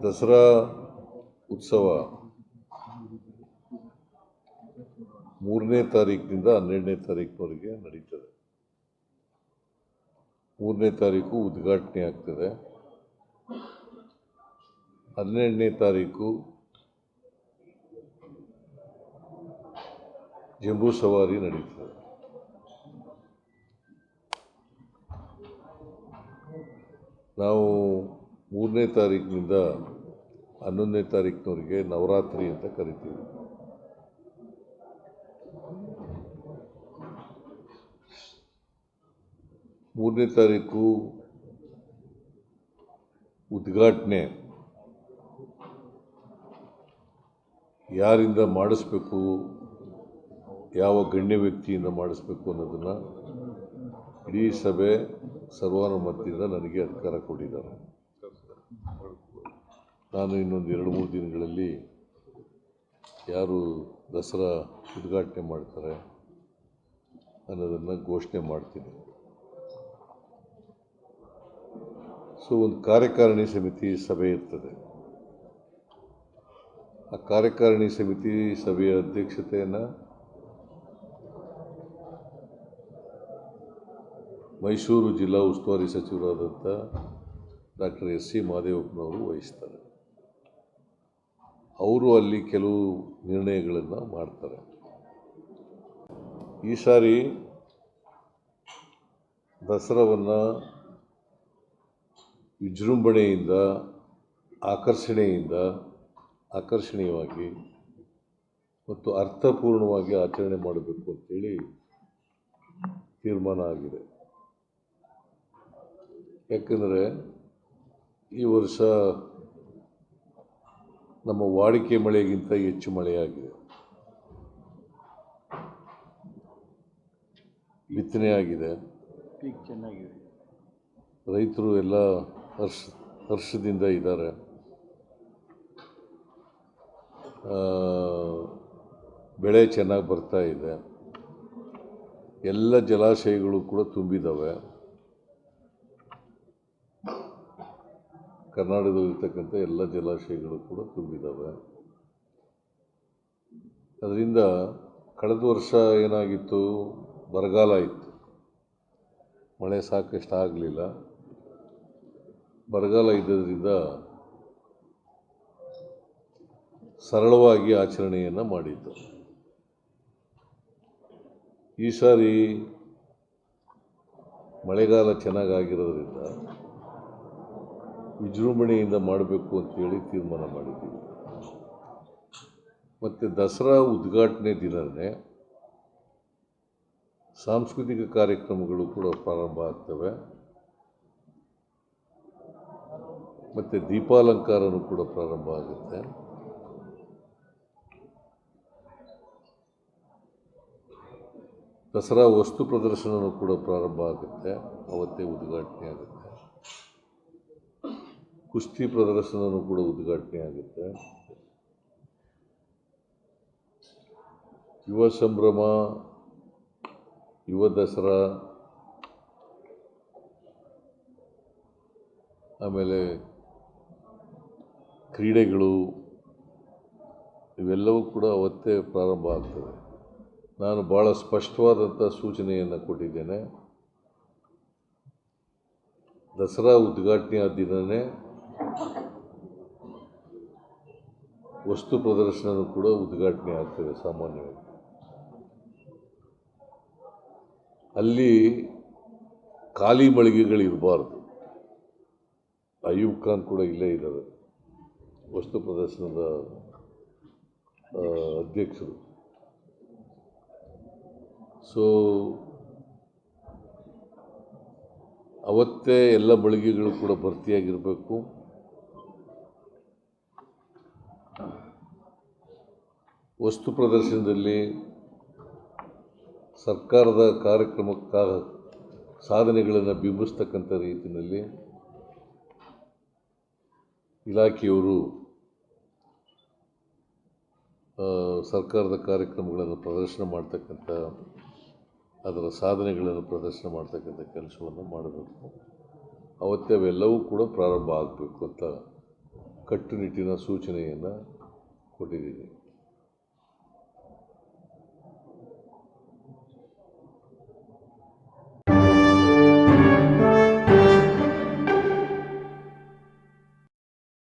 ದಸರಾ ಉತ್ಸವ 3ನೇ ತಾರೀಕಿನಿಂದ 12ನೇ ತಾರೀಕಿನವರೆಗೆ ನಡೀತದೆ. 3ನೇ ತಾರೀಕು ಉದ್ಘಾಟನೆ ಆಗ್ತದೆ. 12ನೇ ತಾರೀಕು ಜಂಬೂ ಸವಾರಿ ನಡೀತದೆ. ನಾವು 3ನೇ ತಾರೀಕಿನಿಂದ 11ನೇ ತಾರೀಕಿನವರೆಗೆ ನವರಾತ್ರಿ ಅಂತ ಕರಿತೀವಿ. ಮೂರನೇ ತಾರೀಕು ಉದ್ಘಾಟನೆ ಯಾರಿಂದ ಮಾಡಿಸ್ಬೇಕು, ಯಾವ ಗಣ್ಯ ವ್ಯಕ್ತಿಯಿಂದ ಮಾಡಿಸ್ಬೇಕು ಅನ್ನೋದನ್ನು ಇಡೀ ಸಭೆ ಸರ್ವಾನುಮತದಿಂದ ನನಗೆ ಅಧಿಕಾರ ಕೊಟ್ಟಿದ್ದಾರೆ. ನಾನು ಇನ್ನೊಂದು 2-3 ದಿನಗಳಲ್ಲಿ ಯಾರು ದಸರಾ ಉದ್ಘಾಟನೆ ಮಾಡ್ತಾರೆ ಅನ್ನೋದನ್ನು ಘೋಷಣೆ ಮಾಡ್ತೀನಿ. ಒಂದು ಕಾರ್ಯಕಾರಿಣಿ ಸಮಿತಿ ಸಭೆ ಇರ್ತದೆ. ಆ ಕಾರ್ಯಕಾರಿಣಿ ಸಮಿತಿ ಸಭೆಯ ಅಧ್ಯಕ್ಷತೆಯನ್ನು ಮೈಸೂರು ಜಿಲ್ಲಾ ಉಸ್ತುವಾರಿ ಸಚಿವರಾದಂಥ ಡಾಕ್ಟರ್ ಎಸ್.ಸಿ. ಮಹದೇವಪ್ಪನವರು ವಹಿಸ್ತಾರೆ. ಅವರು ಅಲ್ಲಿ ಕೆಲವು ನಿರ್ಣಯಗಳನ್ನು ಮಾಡ್ತಾರೆ. ಈ ಸಾರಿ ದಸರಾವನ್ನು ವಿಜೃಂಭಣೆಯಿಂದ ಆಕರ್ಷಣೀಯವಾಗಿ ಮತ್ತು ಅರ್ಥಪೂರ್ಣವಾಗಿ ಆಚರಣೆ ಮಾಡಬೇಕು ಅಂತೇಳಿ ತೀರ್ಮಾನ ಆಗಿದೆ. ಯಾಕೆಂದರೆ ಈ ವರ್ಷ ನಮ್ಮ ವಾಡಿಕೆ ಮಳೆಗಿಂತ ಹೆಚ್ಚು ಮಳೆಯಾಗಿದೆ. ಬಿತ್ತನೆ ಆಗಿದೆ, ಪೀಕ್ ಚೆನ್ನಾಗಿದೆ, ರೈತರು ಎಲ್ಲ ಹರ್ಷದಿಂದ ಇದ್ದಾರೆ. ಬೆಳೆ ಚೆನ್ನಾಗಿ ಬರ್ತಾ ಇದೆ. ಎಲ್ಲ ಜಲಾಶಯಗಳು ಕೂಡ ತುಂಬಿದ್ದಾವೆ. ಕರ್ನಾಟಕದಲ್ಲಿರ್ತಕ್ಕಂಥ ಎಲ್ಲ ಜಲಾಶಯಗಳು ಕೂಡ ತುಂಬಿದ್ದಾವೆ. ಅದರಿಂದ ಕಳೆದ ವರ್ಷ ಏನಾಗಿತ್ತು, ಬರಗಾಲ ಇತ್ತು, ಮಳೆ ಸಾಕಷ್ಟು ಆಗಲಿಲ್ಲ. ಬರಗಾಲ ಇದ್ದದ್ರಿಂದ ಸರಳವಾಗಿ ಆಚರಣೆಯನ್ನು ಮಾಡಿದ್ದು. ಈ ಸಾರಿ ಮಳೆಗಾಲ ಚೆನ್ನಾಗಾಗಿರೋದ್ರಿಂದ ವಿಜೃಂಭಣೆಯಿಂದ ಮಾಡಬೇಕು ಅಂತೇಳಿ ತೀರ್ಮಾನ ಮಾಡಿದ್ದೀವಿ. ಮತ್ತು ದಸರಾ ಉದ್ಘಾಟನೆ ದಿನವೇ ಸಾಂಸ್ಕೃತಿಕ ಕಾರ್ಯಕ್ರಮಗಳು ಕೂಡ ಪ್ರಾರಂಭ ಆಗ್ತವೆ. ಮತ್ತು ದೀಪಾಲಂಕಾರನೂ ಕೂಡ ಪ್ರಾರಂಭ ಆಗುತ್ತೆ. ದಸರಾ ವಸ್ತು ಪ್ರದರ್ಶನವೂ ಕೂಡ ಪ್ರಾರಂಭ ಆಗುತ್ತೆ. ಅವತ್ತೇ ಉದ್ಘಾಟನೆ ಆಗುತ್ತೆ. ಕುಸ್ತಿ ಪ್ರದರ್ಶನವೂ ಕೂಡ ಉದ್ಘಾಟನೆ ಆಗುತ್ತೆ. ಯುವ ಸಂಭ್ರಮ, ಯುವ ದಸರಾ, ಆಮೇಲೆ ಕ್ರೀಡೆಗಳು, ಇವೆಲ್ಲವೂ ಕೂಡ ಅವತ್ತೇ ಪ್ರಾರಂಭ ಆಗ್ತದೆ. ನಾನು ಭಾಳ ಸ್ಪಷ್ಟವಾದಂಥ ಸೂಚನೆಯನ್ನು ಕೊಟ್ಟಿದ್ದೇನೆ. ದಸರಾ ಉದ್ಘಾಟನೆಯ ದಿನವೇ ವಸ್ತು ಪ್ರದರ್ಶನವೂ ಕೂಡ ಉದ್ಘಾಟನೆ ಆಗ್ತದೆ. ಸಾಮಾನ್ಯವಾಗಿ ಅಲ್ಲಿ ಖಾಲಿ ಮಳಿಗೆಗಳಿರಬಾರ್ದು. ಅಯ್ಯೂಬ್ ಖಾನ್ ಕೂಡ ಇಲ್ಲೇ ಇದ್ದಾರೆ, ವಸ್ತು ಪ್ರದರ್ಶನದ ಅಧ್ಯಕ್ಷರು. ಅವತ್ತೇ ಎಲ್ಲ ಮಳಿಗೆಗಳು ಕೂಡ ಭರ್ತಿಯಾಗಿರಬೇಕು. ವಸ್ತು ಪ್ರದರ್ಶನದಲ್ಲಿ ಸರ್ಕಾರದ ಕಾರ್ಯಕ್ರಮಕ್ಕೆ ಸಾಧನೆಗಳನ್ನು ಬಿಂಬಿಸ್ತಕ್ಕಂಥ ರೀತಿಯಲ್ಲಿ ಇಲಾಖೆಯವರು ಸರ್ಕಾರದ ಕಾರ್ಯಕ್ರಮಗಳನ್ನು ಪ್ರದರ್ಶನ ಮಾಡ್ತಕ್ಕಂಥ, ಅದರ ಸಾಧನೆಗಳನ್ನು ಪ್ರದರ್ಶನ ಮಾಡ್ತಕ್ಕಂಥ ಕೆಲಸವನ್ನು ಮಾಡಬೇಕು. ಅವತ್ತೇ ಅವೆಲ್ಲವೂ ಕೂಡ ಪ್ರಾರಂಭ ಆಗಬೇಕು ಅಂತ ಕಟ್ಟುನಿಟ್ಟಿನ ಸೂಚನೆಯನ್ನು ಕೊಟ್ಟಿದ್ದೀನಿ.